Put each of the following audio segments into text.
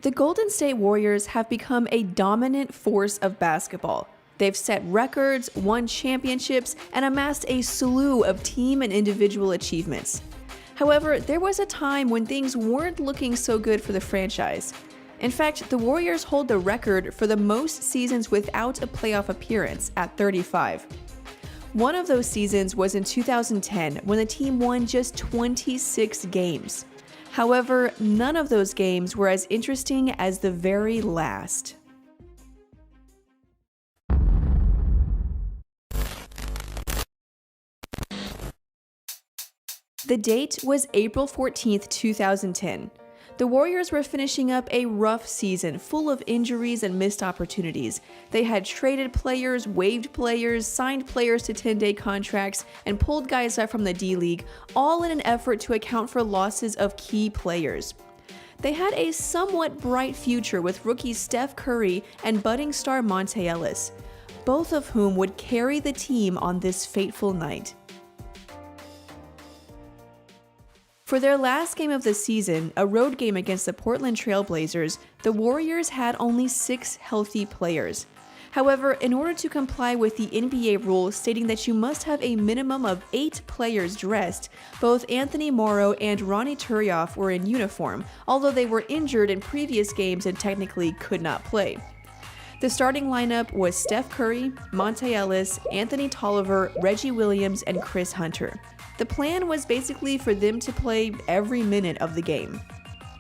The Golden State Warriors have become a dominant force of basketball. They've set records, won championships, and amassed a slew of team and individual achievements. However, there was a time when things weren't looking so good for the franchise. In fact, the Warriors hold the record for the most seasons without a playoff appearance at 35. One of those seasons was in 2010 when the team won just 26 games. However, none of those games were as interesting as the very last. The date was April 14, 2010. The Warriors were finishing up a rough season full of injuries and missed opportunities. They had traded players, waived players, signed players to 10-day contracts, and pulled guys up from the D-League, all in an effort to account for losses of key players. They had a somewhat bright future with rookies Steph Curry and budding star Monta Ellis, both of whom would carry the team on this fateful night. For their last game of the season, a road game against the Portland Trail Blazers, the Warriors had only 6 healthy players. However, in order to comply with the NBA rule stating that you must have a minimum of 8 players dressed, both Anthony Morrow and Ronny Turiaf were in uniform, although they were injured in previous games and technically could not play. The starting lineup was Steph Curry, Monta Ellis, Anthony Tolliver, Reggie Williams, and Chris Hunter. The plan was basically for them to play every minute of the game.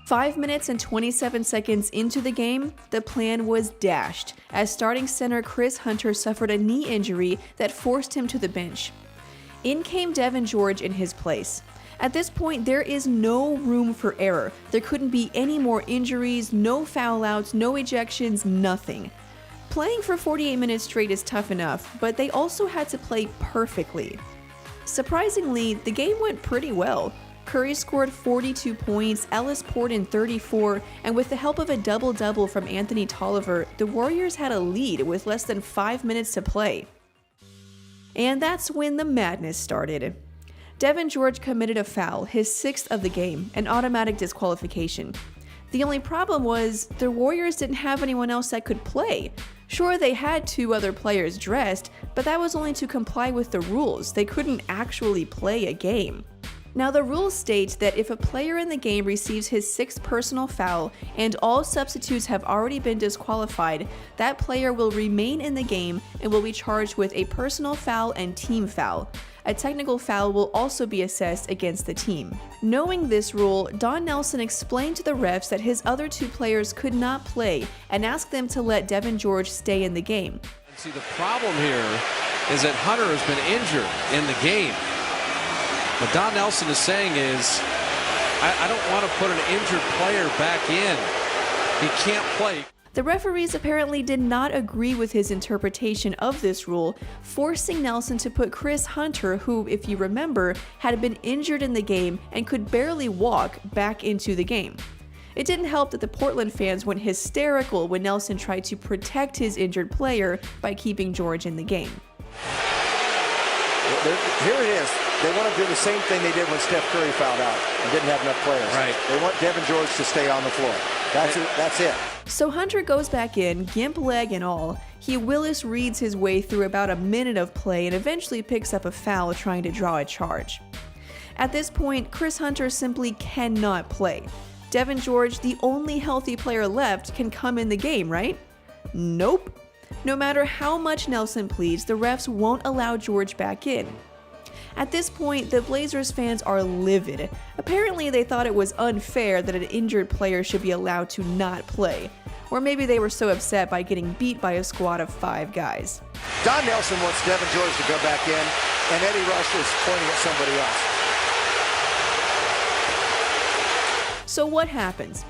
5 minutes and 27 seconds into the game, the plan was dashed, as starting center Chris Hunter suffered a knee injury that forced him to the bench. In came Devin George in his place. At this point, there is no room for error. There couldn't be any more injuries, no foul outs, no ejections, nothing. Playing for 48 minutes straight is tough enough, but they also had to play perfectly. Surprisingly, the game went pretty well. Curry scored 42 points, Ellis poured in 34, and with the help of a double-double from Anthony Tolliver, the Warriors had a lead with less than 5 minutes to play. And that's when the madness started. Devin George committed a foul, his 6th of the game, an automatic disqualification. The only problem was, the Warriors didn't have anyone else that could play. Sure, they had 2 other players dressed, but that was only to comply with the rules. They couldn't actually play a game. Now, the rules state that if a player in the game receives his 6th personal foul and all substitutes have already been disqualified, that player will remain in the game and will be charged with a personal foul and team foul. A technical foul will also be assessed against the team. Knowing this rule, Don Nelson explained to the refs that his other 2 players could not play and asked them to let Devin George stay in the game. See, the problem here is that Hunter has been injured in the game. What Don Nelson is saying is, I don't want to put an injured player back in. He can't play. The referees apparently did not agree with his interpretation of this rule, forcing Nelson to put Chris Hunter, who, if you remember, had been injured in the game and could barely walk, back into the game. It didn't help that the Portland fans went hysterical when Nelson tried to protect his injured player by keeping George in the game. Here it is. They want to do the same thing they did when Steph Curry fouled out and didn't have enough players. Right. They want Devin George to stay on the floor. That's it. So Hunter goes back in, gimp leg and all. He Willis reads his way through about a minute of play and eventually picks up a foul trying to draw a charge. At this point, Chris Hunter simply cannot play. Devin George, the only healthy player left, can come in the game, right? Nope. No matter how much Nelson pleads, the refs won't allow George back in. At this point, the Blazers fans are livid. Apparently, they thought it was unfair that an injured player should be allowed to not play. Or maybe they were so upset by getting beat by a squad of 5 guys. Don Nelson wants Devin George to go back in, and Eddie Rush is pointing at somebody else. So what happens?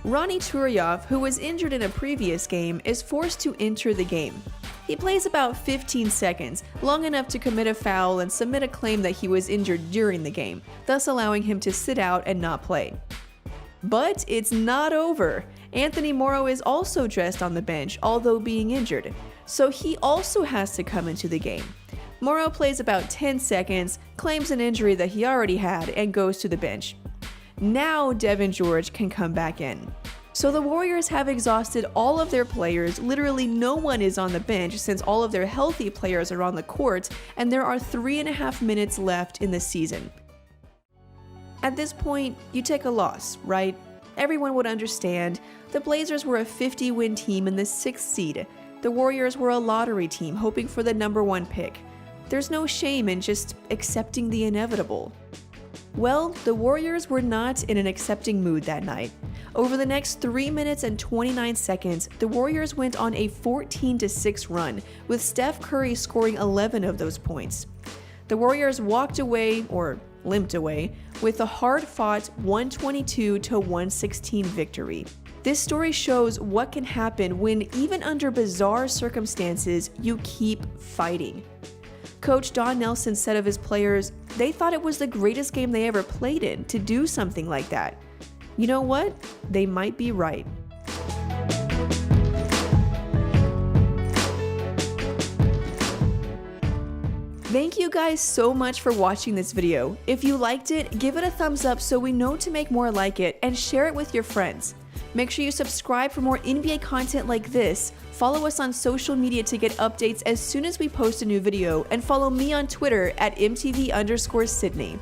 Ronny Turiaf, who was injured in a previous game, is forced to enter the game. He plays about 15 seconds, long enough to commit a foul and submit a claim that he was injured during the game, thus allowing him to sit out and not play. But it's not over. Anthony Morrow is also dressed on the bench, although being injured, so he also has to come into the game. Morrow plays about 10 seconds, claims an injury that he already had, and goes to the bench. Now Devin George can come back in. So the Warriors have exhausted all of their players. Literally no one is on the bench since all of their healthy players are on the court, and there are 3.5 minutes left in the season. At this point, you take a loss, right? Everyone would understand. The Blazers were a 50-win team in the 6th seed. The Warriors were a lottery team hoping for the #1 pick. There's no shame in just accepting the inevitable. Well, the Warriors were not in an accepting mood that night. Over the next 3 minutes and 29 seconds, the Warriors went on a 14-6 run, with Steph Curry scoring 11 of those points. The Warriors walked away, or limped away, with a hard-fought 122-116 victory. This story shows what can happen when, even under bizarre circumstances, you keep fighting. Coach Don Nelson said of his players, they thought it was the greatest game they ever played in to do something like that. You know what? They might be right. Thank you guys so much for watching this video. If you liked it, give it a thumbs up so we know to make more like it, and share it with your friends. Make sure you subscribe for more NBA content like this, follow us on social media to get updates as soon as we post a new video, and follow me on Twitter at MTV_Sydney.